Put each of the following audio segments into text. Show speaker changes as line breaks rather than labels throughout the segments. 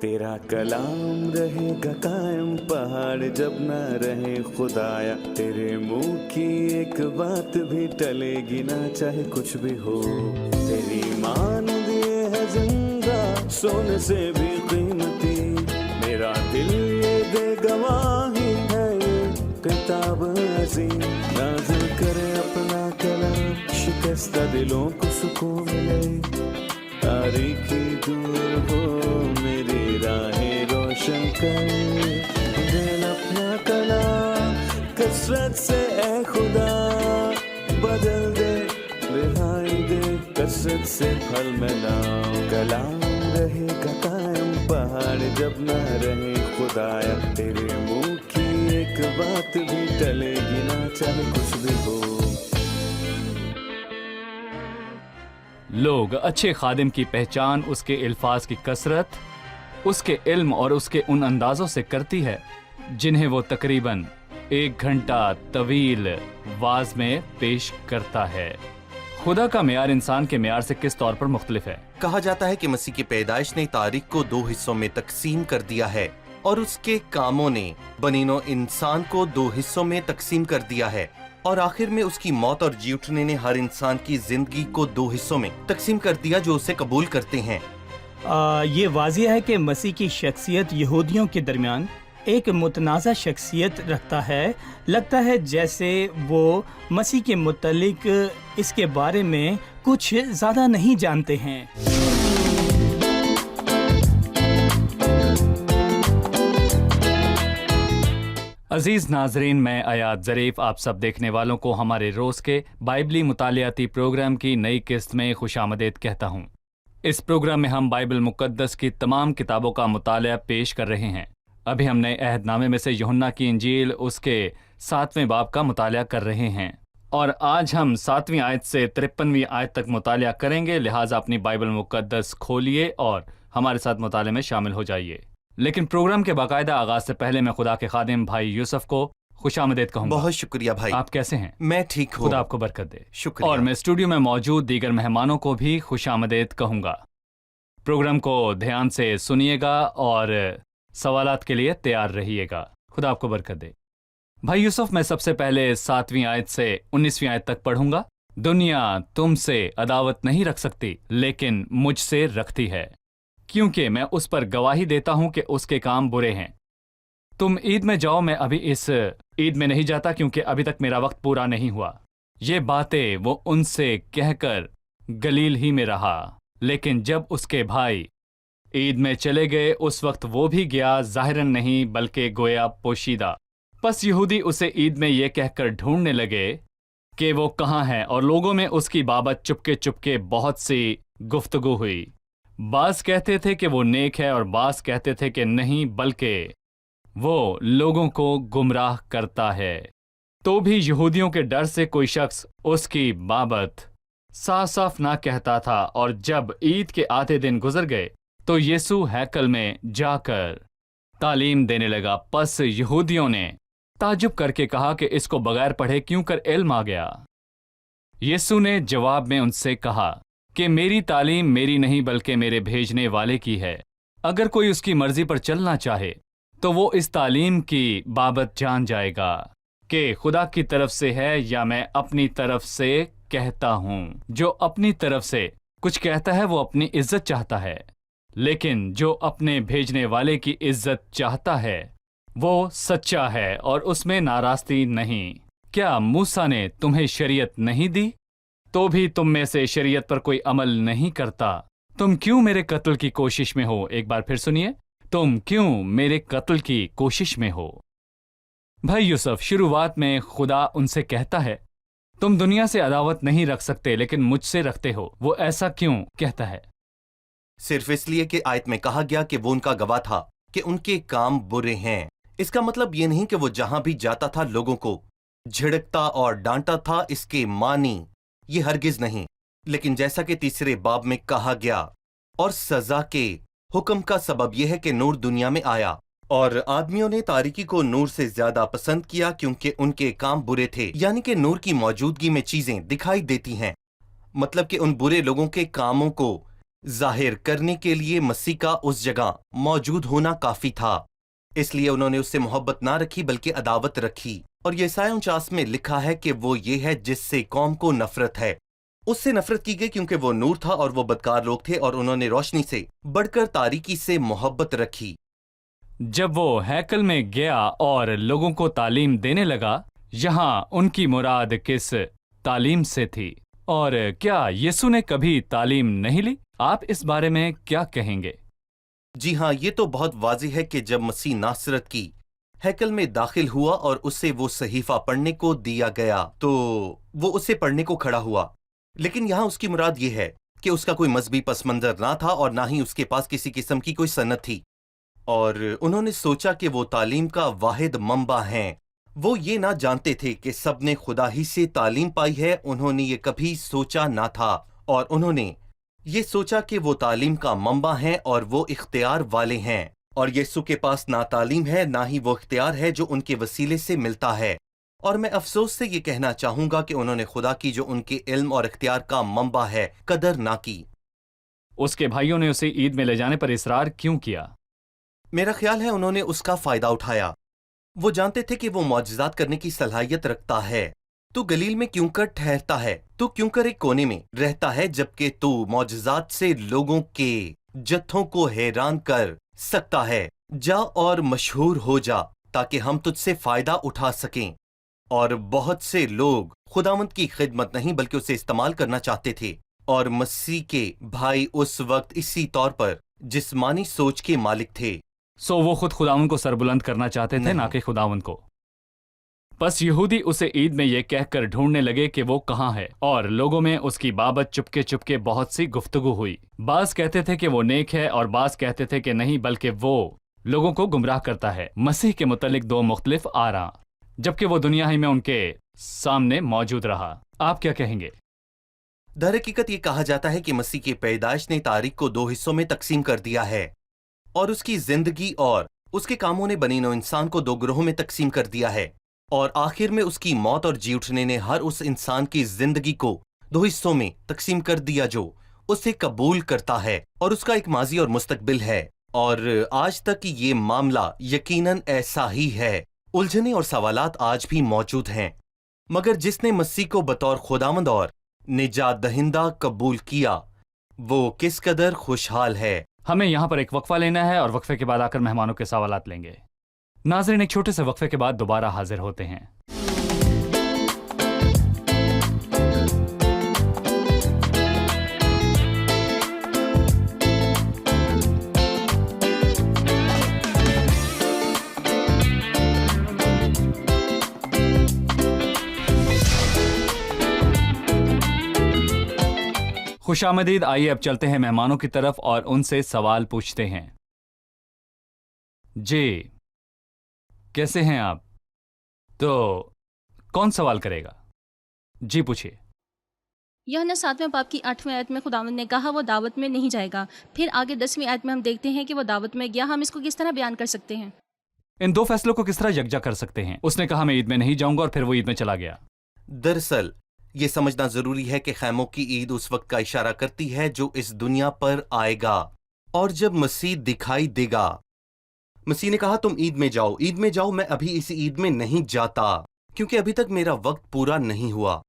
तेरा कलाम रहेगा कायम पहाड़ जब न रहे खुदाया, तेरे मुंह की एक बात भी टलेगी ना चाहे कुछ भी हो। तेरी मान दिए है जिंदा सोने से भी कीमती, मेरा दिल ये दे गवाही है ये किताब अजीम। नाज़िल करे अपना कलाम, शिकस्ता दिलों को सुकून मिले, तारीकी दूर हो मेरी राहें रोशन कर। दिल अपना कलाम कसरत से ए खुदा बदल दे, रिहाई दे कसरत से फल में लाओ। कलाम रहेगा कायम पहाड़ जब न रहे खुदाया, तेरे मुंह की एक बात भी टलेगी ना चाहे कुछ भी हो।
लोग अच्छे खादिम की पहचान उसके अल्फाज की कसरत, उसके इल्म और उसके उन अंदाजों से करती है जिन्हें वो तकरीबन 1 घंटा तवील वाज में पेश करता है। खुदा का मेयार इंसान के मेयार से किस तौर पर मुख्तलिफ है?
कहा जाता है कि मसीह की पैदाइश ने तारीख को 2 हिस्सों में तकसीम कर दिया है और उसके कामों ने बनीनो इंसान को 2 हिस्सों में तकसीम कर दिया है, और आखिर में उसकी मौत और जी उठने ने हर इंसान की जिंदगी को 2 हिस्सों में तकसीम कर दिया जो उसे कबूल करते हैं।
ये वाजिया है कि मसीह की शख्सियत यहूदियों के दरमियान एक मुतनाज़ा शख्सियत रखता है। लगता है जैसे वो मसीह के मुतल्लिक इसके बारे में कुछ ज़्यादा नहीं जानते हैं।
अजीज नाजरीन, मैं अयाद ज़रीफ आप सब देखने वालों को हमारे रोज़ के बाइबली मुतालियाती प्रोग्राम की नई किस्त में खुशामदीद कहता हूँ। इस प्रोग्राम में हम बाइबल मुक़द्दस की तमाम किताबों का मुतालिया पेश कर रहे हैं। अभी हम नए अहदनामे में से यूहन्ना की इंजील उसके 7वें बाब का मुतालिया कर रहे हैं, और आज हम 7वीं आयत से 53वीं आयत तक मुतालिया करेंगे। लिहाजा अपनी बाइबल मुक़द्दस खोलिए और हमारे साथ मुताले में शामिल हो जाइए। लेकिन प्रोग्राम के बाकायदा आगाज से पहले मैं खुदा के खादिम भाई यूसुफ को खुशामदीद कहूंगा।
बहुत शुक्रिया भाई।
आप कैसे हैं?
मैं ठीक हूँ।
खुदा आपको बरकत दे।
शुक्रिया।
और मैं स्टूडियो में मौजूद दीगर मेहमानों को भी खुशामदीद कहूंगा। प्रोग्राम को ध्यान से सुनिएगा और सवालात के लिए तैयार रहिएगा। खुदा आपको बरकत दे। भाई यूसुफ, मैं सबसे पहले 7वीं आयत से 19वीं आयत तक पढ़ूंगा। दुनिया तुमसे अदावत नहीं रख सकती, लेकिन मुझसे रखती है, क्योंकि मैं उस पर गवाही देता हूं कि उसके काम बुरे हैं। तुम ईद में जाओ, मैं अभी इस ईद में नहीं जाता क्योंकि अभी तक मेरा वक्त पूरा नहीं हुआ। ये बातें वो उनसे कहकर गलील ही में रहा, लेकिन जब उसके भाई ईद में चले गए उस वक्त वो भी गया, ज़ाहिरन नहीं बल्कि गोया पोशीदा। बस यहूदी उसे ईद में ये कहकर ढूंढने लगे कि वो कहाँ है, और लोगों में उसकी बाबत चुपके चुपके बहुत सी गुफ्तगू हुई। बास कहते थे कि वो नेक है और बास कहते थे कि नहीं, बल्कि वो लोगों को गुमराह करता है। तो भी यहूदियों के डर से कोई शख्स उसकी बाबत साफ साफ ना कहता था। और जब ईद के आधे दिन गुजर गए तो यीशु हैकल में जाकर तालीम देने लगा। पस यहूदियों ने ताजुब करके कहा कि इसको बगैर पढ़े क्यों कर इल्म आ गया। यीशु ने जवाब में उनसे कहा कि मेरी तालीम मेरी नहीं बल्कि मेरे भेजने वाले की है। अगर कोई उसकी मर्जी पर चलना चाहे तो वो इस तालीम की बाबत जान जाएगा कि खुदा की तरफ से है या मैं अपनी तरफ से कहता हूँ। जो अपनी तरफ से कुछ कहता है वो अपनी इज्जत चाहता है, लेकिन जो अपने भेजने वाले की इज्जत चाहता है वो सच्चा है और उसमें नाराज़गी नहीं। क्या मूसा ने तुम्हें शरीयत नहीं दी? तो भी तुम में से शरीयत पर कोई अमल नहीं करता। तुम क्यों मेरे कत्ल की कोशिश में हो? एक बार फिर सुनिए, तुम क्यों मेरे कत्ल की कोशिश में हो? भाई यूसुफ, शुरुआत में खुदा उनसे कहता है तुम दुनिया से अदावत नहीं रख सकते लेकिन मुझसे रखते हो। वो ऐसा क्यों कहता है?
सिर्फ इसलिए कि आयत में कहा गया कि वो उनका गवाह था कि उनके काम बुरे हैं। इसका मतलब ये नहीं कि वो जहां भी जाता था लोगों को झिड़कता और डांटा था, इसके मानी ये हरगिज नहीं। लेकिन जैसा कि 3 बाब में कहा गया, और सजा के हुक्म का सबब यह है कि नूर दुनिया में आया और आदमियों ने तारीकी को नूर से ज्यादा पसंद किया क्योंकि उनके काम बुरे थे। यानी कि नूर की मौजूदगी में चीजें दिखाई देती हैं, मतलब कि उन बुरे लोगों के कामों को ज़ाहिर करने के लिए मसीह का उस जगह मौजूद होना काफी था। इसलिए उन्होंने उससे मोहब्बत ना रखी बल्कि अदावत रखी। और यशायाह 49 में लिखा है कि वो ये है जिससे कौम को नफरत है। उससे नफरत की गई क्योंकि वो नूर था और वो बदकार लोग थे, और उन्होंने रोशनी से बढ़कर तारीकी से मोहब्बत रखी।
जब वो हैकल में गया और लोगों को तालीम देने लगा, यहाँ उनकी मुराद किस तालीम से थी? और क्या यीशु ने कभी तालीम नहीं ली? आप इस बारे में क्या कहेंगे?
जी हाँ, ये तो बहुत वाज़ेह है कि जब मसीह नासरत की हैकल में दाखिल हुआ और उसे वो सहीफा पढ़ने को दिया गया तो वो उसे पढ़ने को खड़ा हुआ। लेकिन यहाँ उसकी मुराद ये है कि उसका कोई मजहबी पस मंजर ना था और ना ही उसके पास किसी किस्म की कोई सनत थी। और उन्होंने सोचा कि वो तालीम का वाहिद मंबा हैं। वो ये ना जानते थे कि सबने खुदा ही से तालीम पाई है। उन्होंने ये कभी सोचा ना था, और उन्होंने ये सोचा कि वो तालीम का मंबा हैं और वो इख्तियार वाले हैं। और यीशु के पास ना तालीम है ना ही वो इख्तियार है जो उनके वसीले से मिलता है। और मैं अफसोस से ये कहना चाहूंगा कि उन्होंने खुदा की जो उनके इल्म और इख्तियार का मंबा है कदर ना की।
उसके भाइयों ने उसे ईद में ले जाने पर इसरार क्यों किया?
मेरा ख्याल है उन्होंने उसका फायदा उठाया। वो जानते थे कि वो मौजज़ात करने की सलाहियत रखता है। तू गलील में क्यों कर ठहरता है? तू क्यों कर एक कोने में रहता है जबकि तू मौजज़ात से लोगों के जत्थों को हैरान कर सकता है? जा और मशहूर हो जा ताकि हम तुझसे फायदा उठा सकें। और बहुत से लोग खुदावंद की खिदमत नहीं बल्कि उसे इस्तेमाल करना चाहते थे। और मसीह के भाई उस वक्त इसी तौर पर जिस्मानी सोच के मालिक थे।
सो वो खुद खुदावन को सरबुलंद करना चाहते थे, ना कि खुदावन को। बस यहूदी उसे ईद में ये कहकर ढूंढने लगे कि वो कहाँ है, और लोगों में उसकी बाबत चुपके चुपके बहुत सी गुफ्तगू हुई। बाज कहते थे कि वो नेक है और बाज कहते थे कि नहीं, बल्कि वो लोगों को गुमराह करता है। मसीह के मुतल्लिक दो मुख्तलिफ आरा, जबकि वो दुनिया ही में उनके सामने मौजूद रहा। आप क्या कहेंगे?
दर हकीकत ये कहा जाता है कि मसीह की पैदाइश ने तारीख को दो हिस्सों में तकसीम कर दिया है, और उसकी जिंदगी और उसके कामों ने बनी नौ इंसान को दो ग्रोहों में तकसीम कर दिया है। और आखिर में उसकी मौत और जी उठने ने हर उस इंसान की जिंदगी को दो हिस्सों में तकसीम कर दिया जो उसे कबूल करता है, और उसका एक माजी और मुस्तकबिल है। और आज तक ये मामला यकीनन ऐसा ही है। उलझने और सवालात आज भी मौजूद हैं, मगर जिसने मसीह को बतौर खुदावंद और निजात दहिंदा कबूल किया वो किस कदर खुशहाल है।
हमें यहाँ पर एक वक्फा लेना है और वक्फे के बाद आकर मेहमानों के सवालात लेंगे। नाज़रीन, एक छोटे से वक्फे के बाद दोबारा हाजिर होते हैं। खुशामदीद। आइए अब चलते हैं मेहमानों की तरफ और उनसे सवाल पूछते हैं। जी, कैसे हैं आप? तो कौन सवाल करेगा? जी पूछिए।
यूहन्ना 7वें बाब की 8वें आयत में खुदावंद ने कहा वो दावत में नहीं जाएगा। फिर आगे 10वीं आयत में हम देखते हैं कि वो दावत में गया। हम इसको किस तरह बयान कर सकते हैं?
इन दो फैसलों को किस तरह यकजा कर सकते हैं? उसने कहा मैं ईद में नहीं जाऊंगा, और फिर वो ईद में चला गया।
दरअसल ये समझना जरूरी है कि खैमों की ईद उस वक्त का इशारा करती है जो इस दुनिया पर आएगा, और जब मसीह दिखाई देगा। मसीह ने कहा तुम ईद में जाओ, ईद में जाओ। मैं अभी इस ईद में नहीं जाता क्योंकि अभी तक मेरा वक्त पूरा नहीं हुआ।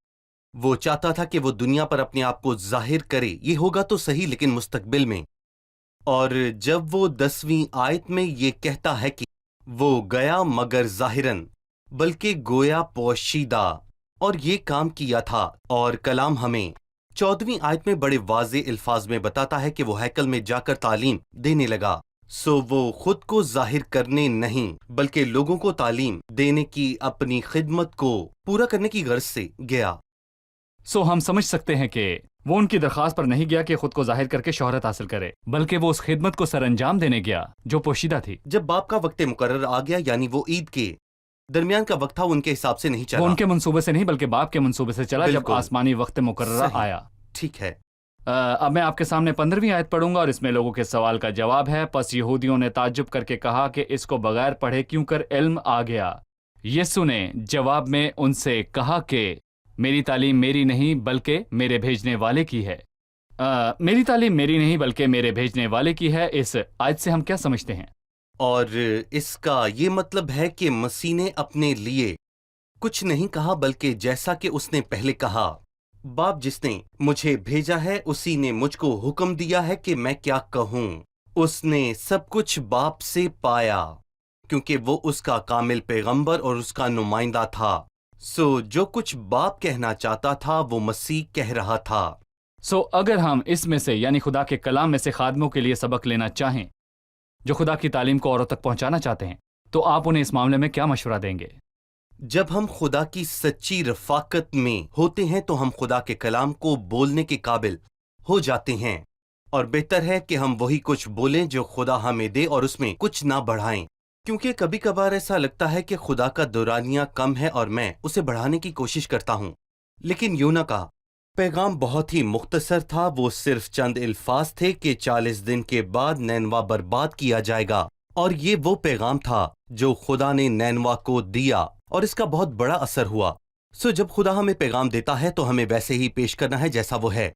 वो चाहता था कि वो दुनिया पर अपने आप को जाहिर करे। ये होगा तो सही, लेकिन मुस्तकबिल में। और जब वो 10वीं आयत में ये कहता है कि वो गया मगर जाहिरन, बल्कि गोया पोशीदा, और ये काम किया था। और कलाम हमें 14वीं आयत में बड़े वाज़े अल्फाज में बताता है कि वो हैकल में जाकर तालीम देने लगा। सो वो खुद को जाहिर करने नहीं बल्कि लोगों को तालीम देने की अपनी खिदमत को पूरा करने की गर्ज से गया।
सो हम समझ सकते हैं कि वो उनकी दरख्वास्त पर नहीं गया कि खुद को जाहिर करके शोहरत हासिल करे, बल्कि वो उस खिदमत को सरअंजाम देने गया जो पोशीदा थी।
जब बाप का वक्त मुकर्रर आ गया, यानी वो ईद के दरमियान का वक्त था, उनके हिसाब से नहीं चला।
वो उनके मंसूबे से नहीं बल्कि बाप के मंसूबे से चला जब
बिल्कुल।
आसमानी वक्त मुकर्रर
सही।
आया।
ठीक है।
अब मैं आपके सामने 15वीं आयत पढ़ूंगा और इसमें लोगों के सवाल का जवाब है। पस यहूदियों ने ताज्जुब करके कहा कि इसको बगैर पढ़े क्यों कर इल्म आ गया। यीशु ने जवाब में उनसे कहा कि मेरी तालीम मेरी नहीं बल्कि मेरे भेजने वाले की है। मेरी तालीम मेरी नहीं बल्कि मेरे भेजने वाले की है। इस आयत से हम क्या समझते हैं?
और इसका ये मतलब है कि मसीह ने अपने लिए कुछ नहीं कहा, बल्कि जैसा कि उसने पहले कहा, बाप जिसने मुझे भेजा है उसी ने मुझको हुक्म दिया है कि मैं क्या कहूँ। उसने सब कुछ बाप से पाया क्योंकि वो उसका कामिल पैगंबर और उसका नुमाइंदा था। सो जो कुछ बाप कहना चाहता था वो मसीह कह रहा था।
सो अगर हम इसमें से यानी खुदा के कलाम में से खादमों के लिए सबक लेना चाहें जो खुदा की तालीम को औरों तक पहुंचाना चाहते हैं, तो आप उन्हें इस मामले में क्या मशवरा देंगे?
जब हम खुदा की सच्ची रफाकत में होते हैं तो हम खुदा के कलाम को बोलने के काबिल हो जाते हैं, और बेहतर है कि हम वही कुछ बोलें जो खुदा हमें दे और उसमें कुछ ना बढ़ाएं, क्योंकि कभी कभार ऐसा लगता है कि खुदा का दुरानिया कम है और मैं उसे बढ़ाने की कोशिश करता हूं। लेकिन यूना का पैगाम बहुत ही मुख्तसर था। वो सिर्फ चंद अल्फाज थे कि 40 दिन के बाद नैनवा बर्बाद किया जाएगा, और ये वो पैगाम था जो खुदा ने नैनवा को दिया, और इसका बहुत बड़ा असर हुआ। सो जब खुदा हमें पैगाम देता है तो हमें वैसे ही पेश करना है जैसा वो है,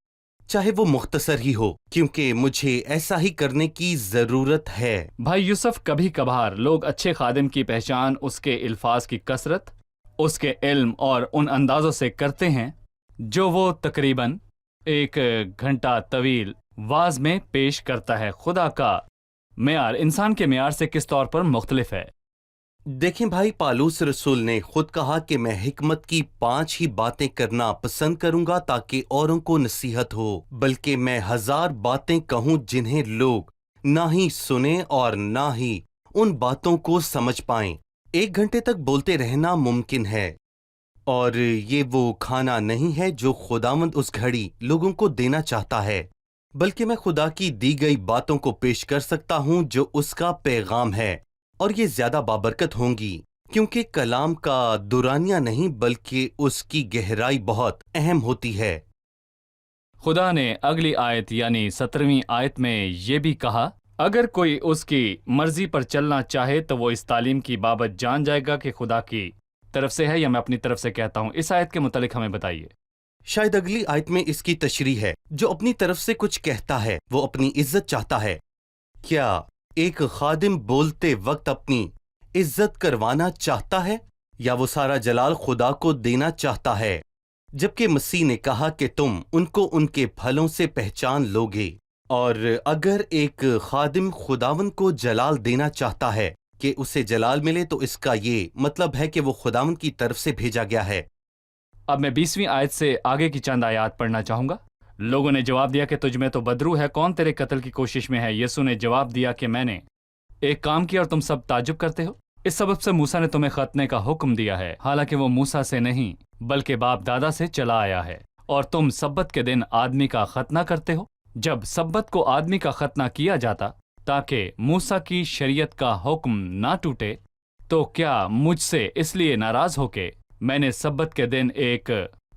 चाहे वो मुख्तसर ही हो, क्योंकि मुझे ऐसा ही करने की जरूरत है।
भाई यूसुफ, कभी कभार लोग अच्छे खादिम की पहचान उसके अल्फाज की कसरत, उसके इल्म और उन अंदाजों से करते हैं जो वो तकरीबन 1 घंटा तवील वाज में पेश करता है। खुदा का मेयार इंसान के मेयार से किस तौर पर मुख्तलिफ है?
देखें भाई, पालूस रसूल ने खुद कहा कि मैं हिकमत की 5 ही बातें करना पसंद करूंगा ताकि औरों को नसीहत हो, बल्कि मैं 1000 बातें कहूं जिन्हें लोग ना ही सुने और ना ही उन बातों को समझ पाएं। 1 घंटे तक बोलते रहना मुमकिन है, और ये वो खाना नहीं है जो खुदावंद उस घड़ी लोगों को देना चाहता है, बल्कि मैं खुदा की दी गई बातों को पेश कर सकता हूं जो उसका पैगाम है, और ये ज्यादा बाबरकत होंगी क्योंकि कलाम का दुरानिया नहीं बल्कि उसकी गहराई बहुत अहम होती है।
खुदा ने अगली आयत यानी 17वीं आयत में ये भी कहा, अगर कोई उसकी मर्जी पर चलना चाहे तो वो इस तालीम की बाबत जान जाएगा कि खुदा की तरफ से है या मैं अपनी तरफ से कहता हूं। इस आयत के मुतालिक हमें बताइए।
शायद अगली आयत में इसकी तशरीह है, जो अपनी तरफ से कुछ कहता है वो अपनी इज्जत चाहता है। क्या एक खादिम बोलते वक्त अपनी इज्जत करवाना चाहता है या वो सारा जलाल खुदा को देना चाहता है? जबकि मसीह ने कहा कि तुम उनको उनके फलों से पहचान लोगे, और अगर एक खादिम खुदावन को जलाल देना चाहता है कि उसे जलाल मिले तो इसका ये मतलब है कि वो खुदावन की तरफ से भेजा गया है।
अब मैं 20वीं आयत से आगे की चंद आयात पढ़ना चाहूंगा। लोगों ने जवाब दिया कि तुझ में तो बदरू है, कौन तेरे कत्ल की कोशिश में है? यीशु ने जवाब दिया कि मैंने एक काम किया और तुम सब ताज्जुब करते हो। इस सबब से मूसा ने तुम्हें खतने का हुक्म दिया है, हालांकि वो मूसा से नहीं बल्कि बाप दादा से चला आया है, और तुम सब्बत के दिन आदमी का खतना करते हो। जब सब्बत को आदमी का खतना किया जाता ताकि मूसा की शरीयत का हुक्म ना टूटे, तो क्या मुझसे इसलिए नाराज होके मैंने सब्बत के दिन एक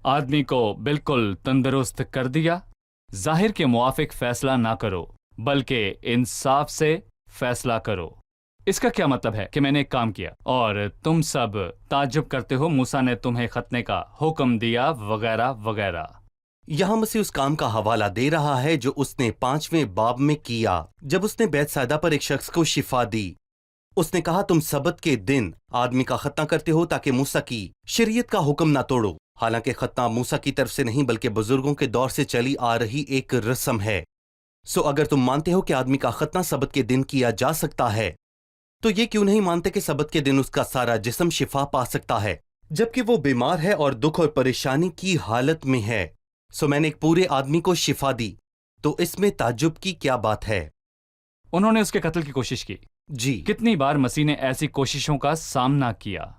आदमी को बिल्कुल तंदुरुस्त कर दिया? जाहिर के मुआफिक फैसला ना करो बल्कि इंसाफ से फैसला करो। इसका क्या मतलब है कि मैंने एक काम किया और तुम सब ताज्जुब करते हो, मूसा ने तुम्हें खतने का हुक्म दिया वगैरह वगैरह।
यहाँ मसीह उस काम का हवाला दे रहा है जो उसने 5वें बाब में किया जब उसने बैतसैदा पर एक शख्स को शिफा दी। उसने कहा, तुम सबत के दिन आदमी का खतना करते हो ताकि मूसा की शरीयत का हुक्म ना तोड़ो। हालांकि खतना मूसा की तरफ से नहीं बल्कि बुजुर्गों के दौर से चली आ रही एक रस्म है। सो अगर तुम मानते हो कि आदमी का खतना सबत के दिन किया जा सकता है, तो ये क्यों नहीं मानते कि सबत के दिन उसका सारा जिस्म शिफा पा सकता है जबकि वो बीमार है और दुख और परेशानी की हालत में है? सो मैंने एक पूरे आदमी को शिफा दी, तो इसमें ताज्जुब की क्या बात है?
उन्होंने उसके कत्ल की कोशिश की।
जी,
कितनी बार मसीह ने ऐसी कोशिशों का सामना किया?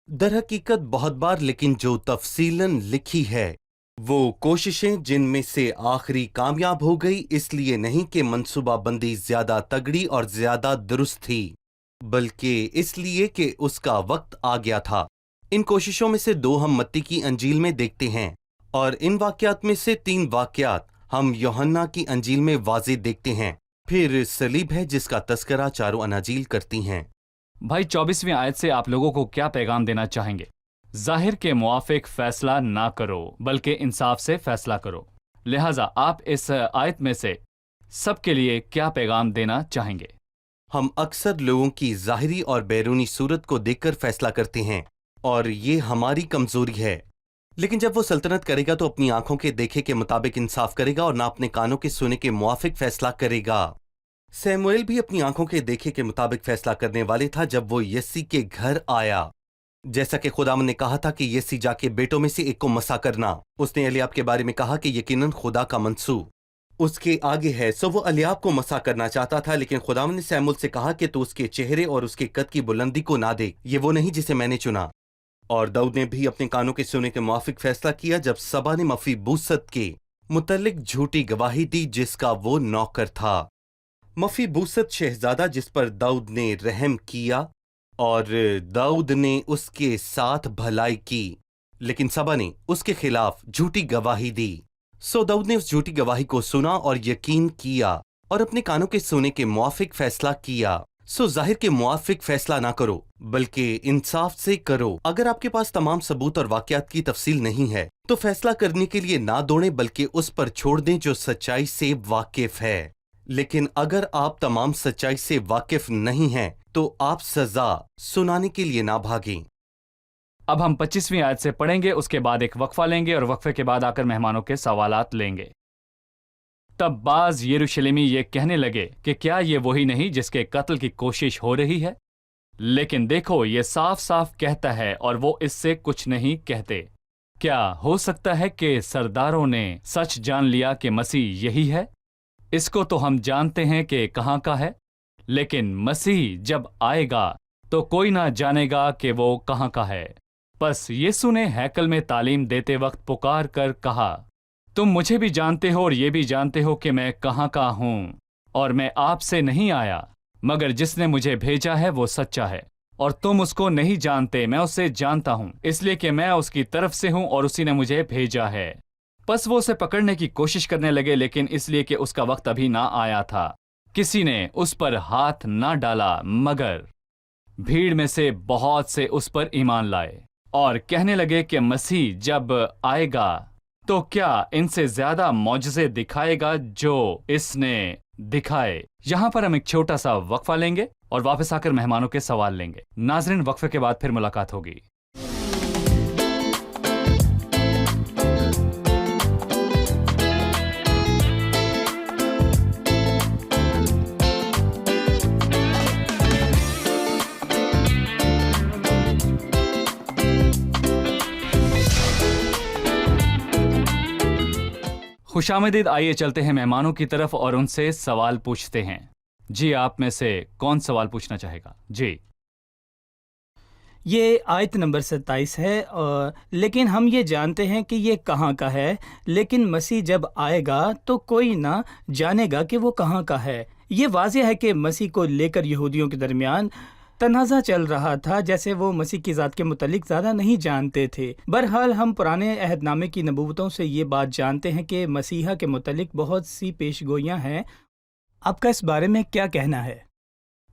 दर हकीकत बहुत बार, लेकिन जो तफसीलन लिखी है वो कोशिशें जिनमें से आखिरी कामयाब हो गई, इसलिए नहीं कि मंसूबाबंदी ज्यादा तगड़ी और ज्यादा दुरुस्त थी, बल्कि इसलिए कि उसका वक्त आ गया था। इन कोशिशों में से 2 हम मत्ती की अंजील में देखते हैं, और इन वाकयात में से 3 वाकयात हम यूहन्ना की अंजील में वाज़े देखते हैं। फिर सलीब है जिसका तस्करा चारों अनाजील करती हैं।
भाई 24वीं आयत से आप लोगों को क्या पैगाम देना चाहेंगे? जाहिर के मुआफिक फैसला ना करो बल्कि इंसाफ से फैसला करो। لہٰذا آپ اس آیت میں سے سب کے لیے کیا پیغام دینا چاہیں گے؟
ہم اکثر لوگوں کی ظاہری اور بیرونی صورت کو دیکھ کر فیصلہ کرتے ہیں اور یہ ہماری کمزوری ہے، لیکن جب وہ سلطنت کرے گا تو اپنی آنکھوں کے دیکھے کے مطابق انصاف کرے گا اور نہ اپنے کانوں کے سنے کے موافق فیصلہ کرے گا۔ سیموئیل بھی اپنی آنکھوں کے دیکھے کے مطابق فیصلہ کرنے والے تھا جب وہ یسی کے گھر آیا، جیسا کہ خدا نے کہا تھا کہ یسی جا کے بیٹوں میں سے ایک کو مسا کرنا۔ اس نے الیاب کے بارے میں کہا کہ یقیناً خدا کا منصوب اس کے آگے ہے، سو وہ الیاب کو مسا کرنا چاہتا تھا، لیکن خدا نے سیموئیل سے کہا کہ تو اس کے چہرے اور اس کے قد کی بلندی کو نہ دے، یہ وہ نہیں جسے میں نے چنا۔ اور داؤد نے بھی اپنے کانوں کے سنے کے موافق فیصلہ کیا جب سبا نے مفیبوست کے متعلق جھوٹی گواہی دی جس کا وہ نوکر تھا۔ مفیبوست شہزادہ جس پر داؤد نے رحم کیا اور داؤد نے اس کے ساتھ بھلائی کی، لیکن سبا نے اس کے خلاف جھوٹی گواہی دی۔ سو داؤد نے اس جھوٹی گواہی کو سنا اور یقین کیا اور اپنے کانوں کے سنے کے موافق فیصلہ کیا۔ سو ظاہر کے موافق فیصلہ نہ کرو بلکہ انصاف سے کرو۔ اگر آپ کے پاس تمام ثبوت اور واقعات کی تفصیل نہیں ہے تو فیصلہ کرنے کے لیے نہ دوڑیں بلکہ اس پر چھوڑ دیں جو سچائی سے واقف ہے۔ لیکن اگر آپ تمام سچائی سے واقف نہیں ہیں تو آپ سزا سنانے کے لیے نہ بھاگیں۔
اب ہم 25ویں آیت سے پڑھیں گے، اس کے بعد ایک وقفہ لیں گے اور وقفے کے بعد آ کر مہمانوں کے سوالات لیں گے۔ تب بعض یروشلیمی یہ کہنے لگے کہ کیا یہ وہی نہیں جس کے قتل کی کوشش ہو رہی ہے؟ لیکن دیکھو یہ صاف صاف کہتا ہے اور وہ اس سے کچھ نہیں کہتے۔ کیا ہو سکتا ہے کہ سرداروں نے سچ جان لیا کہ مسیح یہی ہے؟ اس کو تو ہم جانتے ہیں کہ کہاں کا ہے، لیکن مسیح جب آئے گا تو کوئی نہ جانے گا کہ وہ کہاں کا ہے۔ پس یسوع نے ہیکل میں تعلیم دیتے وقت پکار کر کہا، تم مجھے بھی جانتے ہو اور یہ بھی جانتے ہو کہ میں کہاں کا ہوں، اور میں آپ سے نہیں آیا، مگر جس نے مجھے بھیجا ہے وہ سچا ہے، اور تم اس کو نہیں جانتے، میں اسے جانتا ہوں، اس لیے کہ میں اس کی طرف سے ہوں اور اسی نے مجھے بھیجا ہے۔ پس وہ اسے پکڑنے کی کوشش کرنے لگے، لیکن اس لیے کہ اس کا وقت ابھی نہ آیا تھا، کسی نے اس پر ہاتھ نہ ڈالا، مگر بھیڑ میں سے بہت سے اس پر ایمان لائے اور کہنے لگے کہ مسیح جب آئے گا تو کیا ان سے زیادہ معجزے دکھائے گا جو اس نے دکھائے۔ یہاں پر ہم ایک چھوٹا سا وقفہ لیں گے اور واپس آ کر مہمانوں کے سوال لیں گے۔ ناظرین، وقفے کے بعد پھر ملاقات ہوگی۔ خوش آمدید، آئیے چلتے ہیں مہمانوں کی طرف اور ان سے سوال پوچھتے ہیں۔ جی، آپ میں سے کون سوال پوچھنا چاہے گا؟ جی،
یہ آیت نمبر 27 ہے، لیکن ہم یہ جانتے ہیں کہ یہ کہاں کا ہے، لیکن مسیح جب آئے گا تو کوئی نہ جانے گا کہ وہ کہاں کا ہے۔ یہ واضح ہے کہ مسیح کو لے کر یہودیوں کے درمیان تنازع چل رہا تھا، جیسے وہ مسیح کی ذات کے متعلق زیادہ نہیں جانتے تھے۔ بہرحال ہم پرانے عہد نامے کی نبوتوں سے یہ بات جانتے ہیں کہ مسیحا کے متعلق بہت سی پیش گوئیاں ہیں۔ آپ کا اس بارے میں کیا کہنا ہے؟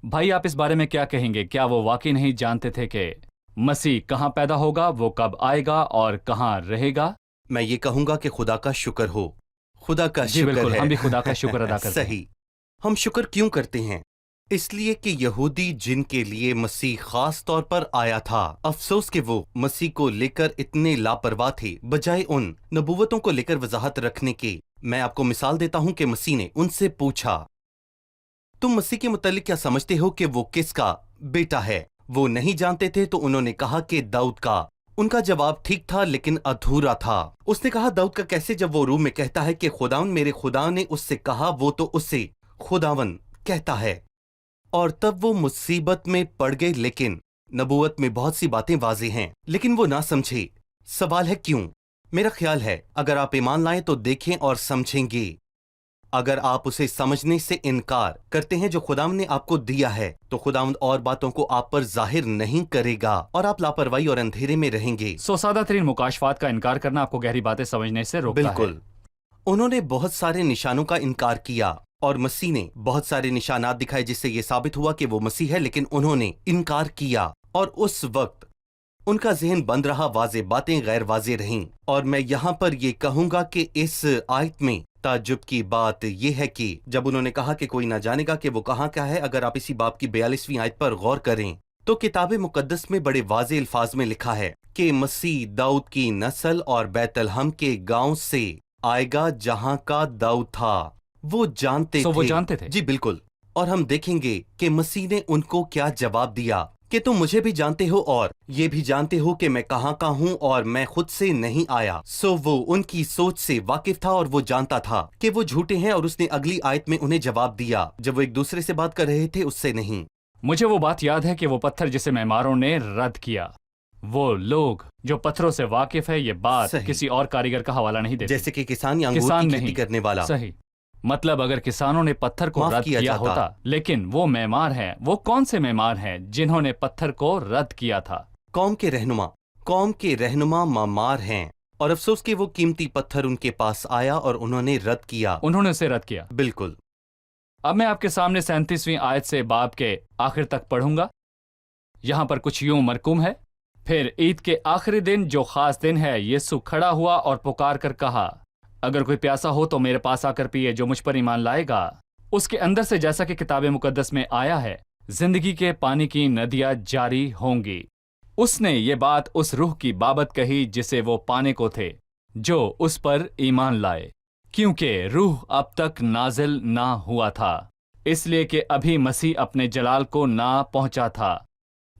بھائی، آپ اس بارے میں کیا کہیں گے؟ کیا وہ واقعی نہیں جانتے تھے کہ مسیح کہاں پیدا ہوگا، وہ کب آئے گا اور کہاں رہے گا؟
میں یہ کہوں گا کہ خدا کا شکر ہو، خدا کا
جی
شکر
بالکل،
ہے۔
ہم بھی خدا کا شکر ادا کرتے ہیں۔
صحیح۔ ہم شکر کیوں کرتے ہیں؟ اس لیے کہ یہودی جن کے لیے مسیح خاص طور پر آیا تھا، افسوس کہ وہ مسیح کو لے کر اتنے لاپرواہ تھے، بجائے ان نبوتوں کو لے کر وضاحت رکھنے کے۔ میں آپ کو مثال دیتا ہوں کہ مسیح نے ان سے پوچھا، تم مسیح کے متعلق کیا سمجھتے ہو کہ وہ کس کا بیٹا ہے؟ وہ نہیں جانتے تھے تو انہوں نے کہا کہ داؤد کا۔ ان کا جواب ٹھیک تھا لیکن ادھورا تھا۔ اس نے کہا داؤد کا کیسے، جب وہ روح میں کہتا ہے کہ خداون میرے خدا نے اس سے کہا، وہ تو اسے خداون کہتا ہے۔ اور تب وہ مصیبت میں پڑ گئے، لیکن نبوت میں بہت سی باتیں واضح ہیں لیکن وہ نہ سمجھے۔ سوال ہے کیوں؟ میرا خیال ہے اگر آپ ایمان لائیں تو دیکھیں اور سمجھیں گے۔ اگر آپ اسے سمجھنے سے انکار کرتے ہیں جو خداوند نے آپ کو دیا ہے تو خداوند اور باتوں کو آپ پر ظاہر نہیں کرے گا اور آپ لاپرواہی اور اندھیرے میں رہیں گے۔
سادہ ترین مکاشفات کا انکار کرنا آپ کو گہری باتیں سمجھنے سے روکتا ہے۔
بالکل۔ انہوں نے بہت سارے نشانوں کا انکار کیا اور مسیح نے بہت سارے نشانات دکھائے جس سے یہ ثابت ہوا کہ وہ مسیح ہے، لیکن انہوں نے انکار کیا۔ اور اس وقت उनका जहन बंद रहा, वाज़े बातें गैर वाज़े रहीं। और मैं यहाँ पर ये कहूँगा कि इस आयत में ताज्जुब की बात यह है कि जब उन्होंने कहा कि कोई ना जानेगा कि वो कहाँ क्या है, अगर आप इसी बाब की 42वीं आयत पर गौर करें तो किताब मुकद्दस में बड़े वाज़े अल्फाज में लिखा है कि मसीह दाऊद की नस्ल और बैतलहम के गांव से आएगा जहां का दाऊद था। वो जानते थे।
वो जानते थे।
जी बिल्कुल। और हम देखेंगे कि मसीह ने उनको क्या जवाब दिया कि तुम मुझे भी जानते हो और ये भी जानते हो कि मैं कहाँ का हूँ और मैं खुद से नहीं आया। वो उनकी सोच से वाकिफ था और वो जानता था कि वो झूठे हैं, और उसने अगली आयत में उन्हें जवाब दिया जब वो एक दूसरे से बात कर रहे थे, उससे नहीं।
मुझे वो बात याद है कि वो पत्थर जिसे मेमारों ने रद्द किया, वो लोग जो पत्थरों से वाकिफ है, ये बात
सही।
किसी और कारीगर का हवाला नहीं देती।
जैसे कि किसान या अंगूर की खेती करने वाला।
सही। मतलब अगर किसानों ने पत्थर को
माफ
रद्द
किया
किया
जाता।
होता, लेकिन वो मेमार हैं। वो कौन से मेमार हैं जिन्होंने पत्थर को रद्द किया था?
कौम के रहनुमा मामार हैं, और अफसोस कि वो कीमती पत्थर उनके पास आया और उन्होंने रद्द किया।
उन्होंने उसे रद्द किया।
बिल्कुल।
अब मैं आपके सामने 37वीं आयत से बाब के आखिर तक पढ़ूंगा। यहां पर कुछ यूं मरकूम है, फिर ईद के आखिरी दिन जो खास दिन है, यीशु खड़ा हुआ और पुकार कर कहा, अगर कोई प्यासा हो तो मेरे पास आकर पिए, जो मुझ पर ईमान लाएगा उसके अंदर से, जैसा कि किताब मुकद्दस में आया है, जिंदगी के पानी की नदियां जारी होंगी। उसने ये बात उस रूह की बाबत कही जिसे वो पाने को थे, जो उस पर ईमान लाए, क्योंकि रूह अब तक नाजिल ना हुआ था, इसलिए कि अभी मसीह अपने जलाल को ना पहुंचा था।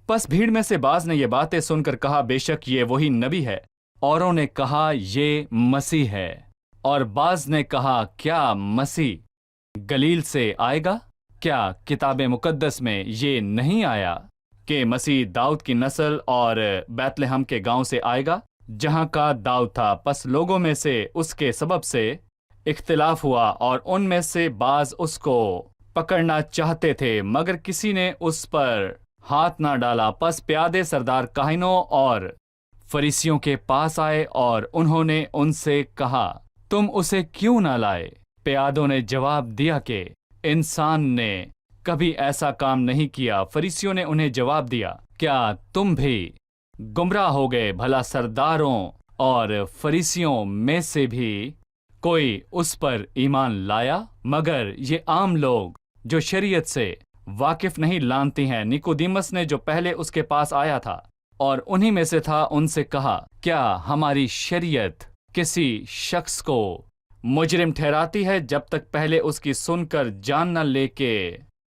बस भीड़ में से बाज ने ये बातें सुनकर कहा, बेशक ये वही नबी है। औरों ने कहा, ये मसीह है। और बाज ने कहा, क्या मसीह गलील से आएगा? क्या किताब मुकद्दस में ये नहीं आया कि मसीह दाऊद की नस्ल और बैतलहम के गांव से आएगा जहां का दाऊद था? बस लोगों में से उसके सबब से इख्तिलाफ हुआ और उनमें से बाज उसको पकड़ना चाहते थे, मगर किसी ने उस पर हाथ ना डाला। पस प्यादे सरदार काहिनों और फरीसियों के पास आए और उन्होंने उनसे कहा, तुम उसे क्यों ना लाए? प्यादों ने जवाब दिया कि इंसान ने कभी ऐसा काम नहीं किया। फरीसियों ने उन्हें जवाब दिया, क्या तुम भी गुमराह हो गए? भला सरदारों और फरीसियों में से भी कोई उस पर ईमान लाया? मगर ये आम लोग जो शरीयत से वाकिफ नहीं लानती हैं। निकोदीमस ने, जो पहले उसके पास आया था और उन्हीं में से था, उनसे कहा, क्या हमारी शरीयत किसी शख्स को मुजरिम ठहराती है जब तक पहले उसकी सुनकर जान न ले के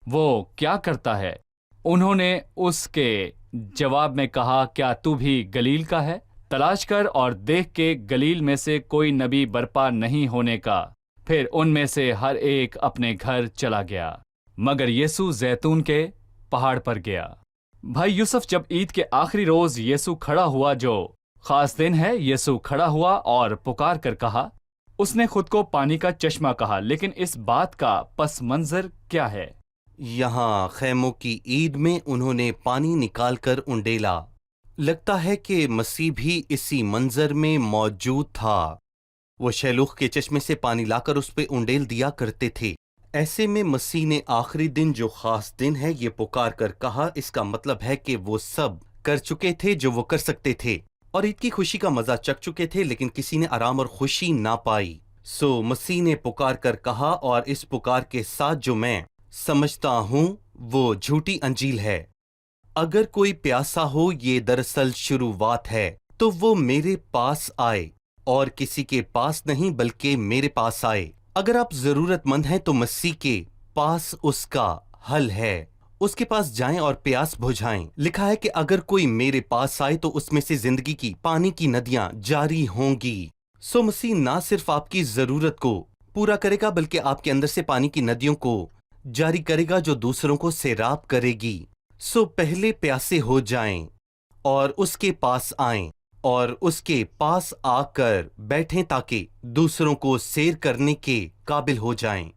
वो क्या करता है? उन्होंने उसके जवाब में कहा, क्या तू भी गलील का है? तलाश कर और देख के गलील में से कोई नबी बर्पा नहीं होने का। फिर उनमें से हर एक अपने घर चला गया, मगर यीशु जैतून के पहाड़ पर गया। भाई यूसुफ, जब ईद के आखिरी रोज यीशु खड़ा हुआ, जो खास दिन है, यीशु खड़ा हुआ और पुकार कर कहा। उसने खुद को पानी का चश्मा कहा, लेकिन इस बात का पस मंजर क्या है?
यहाँ खैमों की ईद में उन्होंने पानी निकालकर उंडेला। लगता है कि मसीह भी इसी मंजर में मौजूद था। वो शैलूख के चश्मे से पानी लाकर उस पे उंडेल दिया करते थे। ऐसे में मसीह ने आखिरी दिन जो खास दिन है ये पुकार कर कहा। इसका मतलब है कि वो सब कर चुके थे जो वो कर सकते थे और ईद की खुशी का मजा चख चुके थे, लेकिन किसी ने आराम और खुशी ना पाई। मसीह ने पुकार कर कहा, और इस पुकार के साथ जो मैं समझता हूँ वो झूठी अंजील है। अगर कोई प्यासा हो, ये दरअसल शुरुआत है, तो वो मेरे पास आए, और किसी के पास नहीं बल्कि मेरे पास आए। अगर आप जरूरतमंद हैं तो मसीह के पास उसका हल है। उसके पास जाएं और प्यास बुझाएं। लिखा है कि अगर कोई मेरे पास आए तो उसमें से जिंदगी की पानी की नदियां जारी होंगी। मसीह ना सिर्फ आपकी जरूरत को पूरा करेगा बल्कि आपके अंदर से पानी की नदियों को जारी करेगा जो दूसरों को सैराब करेगी। पहले प्यासे हो जाएं और उसके पास आएं और उसके पास आकर बैठें ताकि दूसरों को सैर करने के काबिल हो जाएं।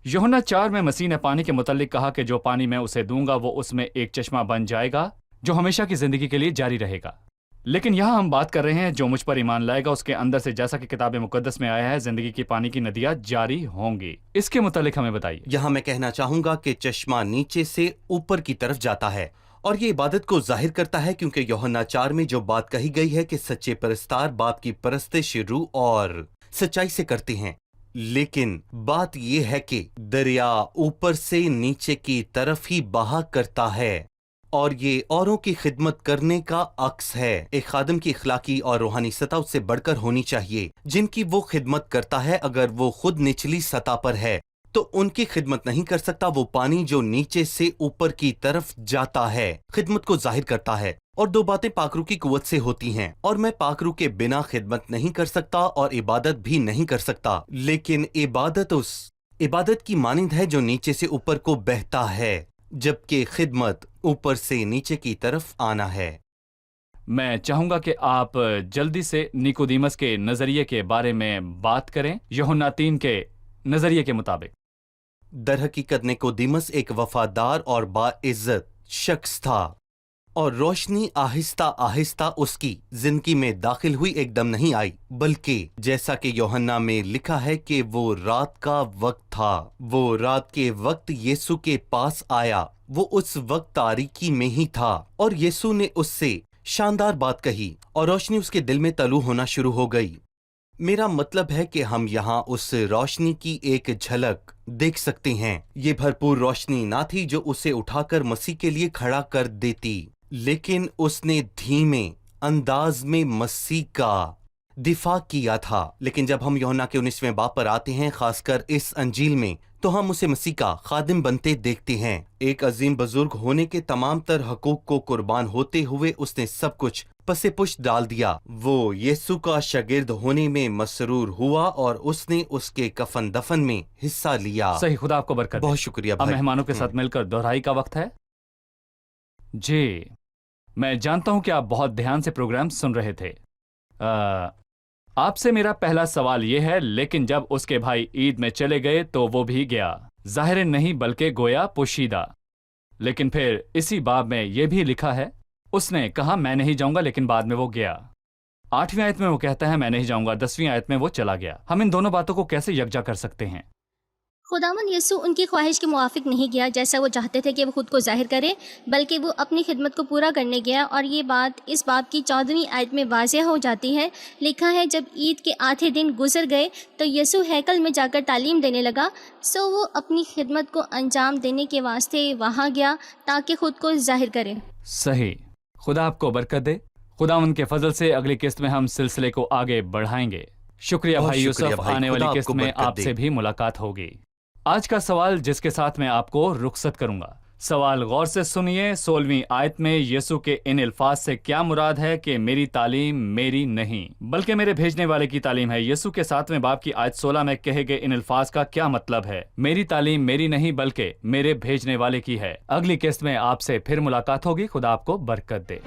यूहन्ना 4 में मसीह ने पानी के मुतालिक कहा कि जो पानी मैं उसे दूंगा वो उसमें एक चश्मा बन जाएगा जो हमेशा की जिंदगी के लिए जारी रहेगा। लेकिन यहाँ हम बात कर रहे हैं जो मुझ पर ईमान लाएगा उसके अंदर से, जैसा कि किताब मुकद्दस में आया है, जिंदगी की पानी की नदियां जारी होंगी। इसके मुतालिक हमें बताइए।
यहाँ मैं कहना चाहूंगा कि चश्मा नीचे से ऊपर की तरफ जाता है اور یہ عبادت کو ظاہر کرتا ہے کیونکہ یوحنا 4 میں جو بات کہی گئی ہے کہ سچے پرستار باپ کی پرستش روح اور سچائی سے کرتے ہیں، لیکن بات یہ ہے کہ دریا اوپر سے نیچے کی طرف ہی بہا کرتا ہے، اور یہ اوروں کی خدمت کرنے کا عکس ہے۔ ایک خادم کی اخلاقی اور روحانی سطح اس سے بڑھ کر ہونی چاہیے جن کی وہ خدمت کرتا ہے۔ اگر وہ خود نچلی سطح پر ہے تو ان کی خدمت نہیں کر سکتا۔ وہ پانی جو نیچے سے اوپر کی طرف جاتا ہے خدمت کو ظاہر کرتا ہے، اور دو باتیں پاکرو کی قوت سے ہوتی ہیں، اور میں پاکرو کے بنا خدمت نہیں کر سکتا اور عبادت بھی نہیں کر سکتا، لیکن عبادت کی مانند ہے جو نیچے سے اوپر کو بہتا ہے، جبکہ خدمت اوپر سے نیچے کی طرف آنا ہے۔
میں چاہوں گا کہ آپ جلدی سے نیکودیمس کے نظریے کے بارے میں بات کریں، یوحنا 3 کے نظریے کے مطابق۔
در حقیقت نیکودیمس ایک وفادار اور باعزت شخص تھا، اور روشنی آہستہ آہستہ اس کی زندگی میں داخل ہوئی، ایک دم نہیں آئی، بلکہ جیسا کہ یوحنا میں لکھا ہے کہ وہ رات کا وقت تھا۔ وہ رات کے وقت یسوع کے پاس آیا، وہ اس وقت تاریکی میں ہی تھا، اور یسوع نے اس سے شاندار بات کہی اور روشنی اس کے دل میں طلوع ہونا شروع ہو گئی۔ میرا مطلب ہے کہ ہم یہاں اس روشنی کی ایک جھلک دیکھ سکتے ہیں۔ یہ بھرپور روشنی نہ تھی جو اسے اٹھا کر مسیح کے لیے کھڑا کر دیتی، لیکن اس نے دھیمے انداز میں مسیح کا دفاع کیا تھا۔ لیکن جب ہم یوحنا کے 19ویں باب پر آتے ہیں، خاص کر اس انجیل میں، تو ہم اسے مسیح کا خادم بنتے دیکھتے ہیں۔ ایک عظیم بزرگ ہونے کے تمام تر حقوق کو قربان ہوتے ہوئے اس نے سب کچھ پس پش ڈال دیا۔ وہ یسوع کا شاگرد ہونے میں مسرور ہوا اور اس نے اس کے کفن دفن میں حصہ لیا۔
صحیح، خدا آپ کو برکت دے۔
بہت شکریہ
اب
بھائی۔
مہمانوں کے ساتھ مل کر دہرائی کا وقت ہے۔ جی، میں جانتا ہوں کہ آپ بہت دھیان سے پروگرام سن رہے تھے۔ آپ سے میرا پہلا سوال یہ ہے، لیکن جب اس کے بھائی عید میں چلے گئے تو وہ بھی گیا، ظاہر نہیں بلکہ گویا پوشیدہ۔ لیکن پھر اسی باب میں یہ بھی لکھا ہے، اس نے کہا میں نہیں جاؤں گا، لیکن بعد میں وہ گیا۔ 8ویں آیت میں وہ کہتا ہے میں نہیں جاؤں گا، 10ویں آیت میں وہ چلا گیا۔ ہم ان دونوں باتوں کو کیسے یکجا کر سکتے ہیں؟
خداوند یسوع ان کی خواہش کے موافق نہیں گیا جیسا وہ چاہتے تھے کہ وہ خود کو ظاہر کرے، بلکہ وہ اپنی خدمت کو پورا کرنے گیا، اور یہ بات اس باب کی 14ویں آیت میں واضح ہو جاتی ہے۔ لکھا ہے جب عید کے آدھے دن گزر گئے تو یسوع ہیکل میں جا کر تعلیم دینے لگا، سو وہ اپنی خدمت کو انجام دینے کے واسطے وہاں گیا تاکہ خود کو ظاہر کرے۔
صحیح، خدا آپ کو برکت دے۔ خدا ان کے فضل سے اگلی قسط میں ہم سلسلے کو آگے بڑھائیں گے۔ شکریہ
بہت
بھائی
شکریہ
یوسف،
بھائی،
آنے
خدا
والی
آپ
قسط
کو
میں
برکت
آپ
دے۔
سے بھی ملاقات ہوگی۔ آج کا سوال جس کے ساتھ میں آپ کو رخصت کروں گا، سوال غور سے سنیے۔ 16ویں آیت میں یسوع کے ان الفاظ سے کیا مراد ہے کہ میری تعلیم میری نہیں بلکہ میرے بھیجنے والے کی تعلیم ہے؟ یسوع کے 7ویں باب کی آیت 16 میں کہے گئے ان الفاظ کا کیا مطلب ہے؟ میری تعلیم میری نہیں بلکہ میرے بھیجنے والے کی ہے۔ اگلی قسط میں آپ سے پھر ملاقات ہوگی۔ خدا آپ کو برکت دے۔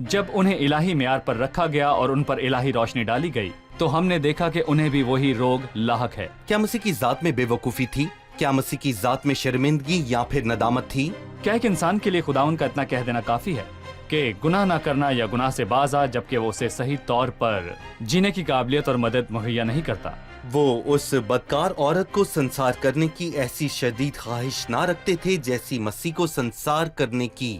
جب انہیں الہی معیار پر رکھا گیا اور ان پر الہی روشنی ڈالی گئی تو ہم نے دیکھا کہ انہیں بھی وہی روگ لاحق ہے۔
کیا مسیح کی ذات میں بے وقوفی تھی؟ کیا مسیح کی ذات میں شرمندگی یا پھر ندامت تھی؟
کیا ایک انسان کے لیے خداون کا اتنا کہہ دینا کافی ہے کہ گناہ نہ کرنا یا گناہ سے باز آ، جبکہ وہ اسے صحیح طور پر جینے کی قابلیت اور مدد مہیا نہیں کرتا؟
وہ اس بدکار عورت کو سنسار کرنے کی ایسی شدید خواہش نہ رکھتے تھے جیسی مسیح کو سنسار کرنے کی۔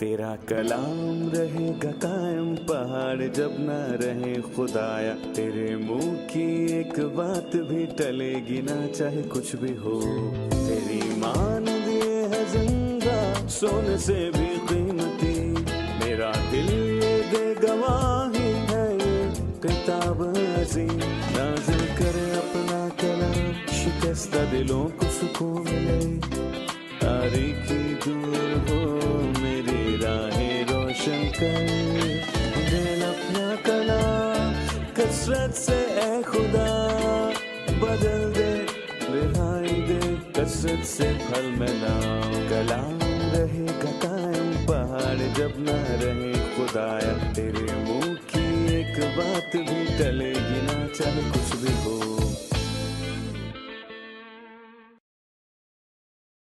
تیرا کلام رہے گا قائم، پہاڑ جب نہ رہے خدایا، تیرے منہ کی ایک بات بھی ٹلے گی نہ چاہے کچھ بھی ہو، تیری مان دیے ہے زندہ سونے سے بھی قیمتی، میرا دل یہ دے گواہی ہے یہ کتاب عظیم، نازل کر اپنا کلام، شکستہ دلوں کو سکون ملے، تاریکی دور ہو میری راہیں روشن کر، دل اپنا کلام کثرت سے اے خدا بدل دے، رہائی دے کثرت سے پھل ملاؤ، کلام رہے گا قائم، پہاڑ جب نہ رہے خدایا، تیرے منہ کی ایک بات بھی ٹلے گی نہ چاہے کچھ بھی ہو۔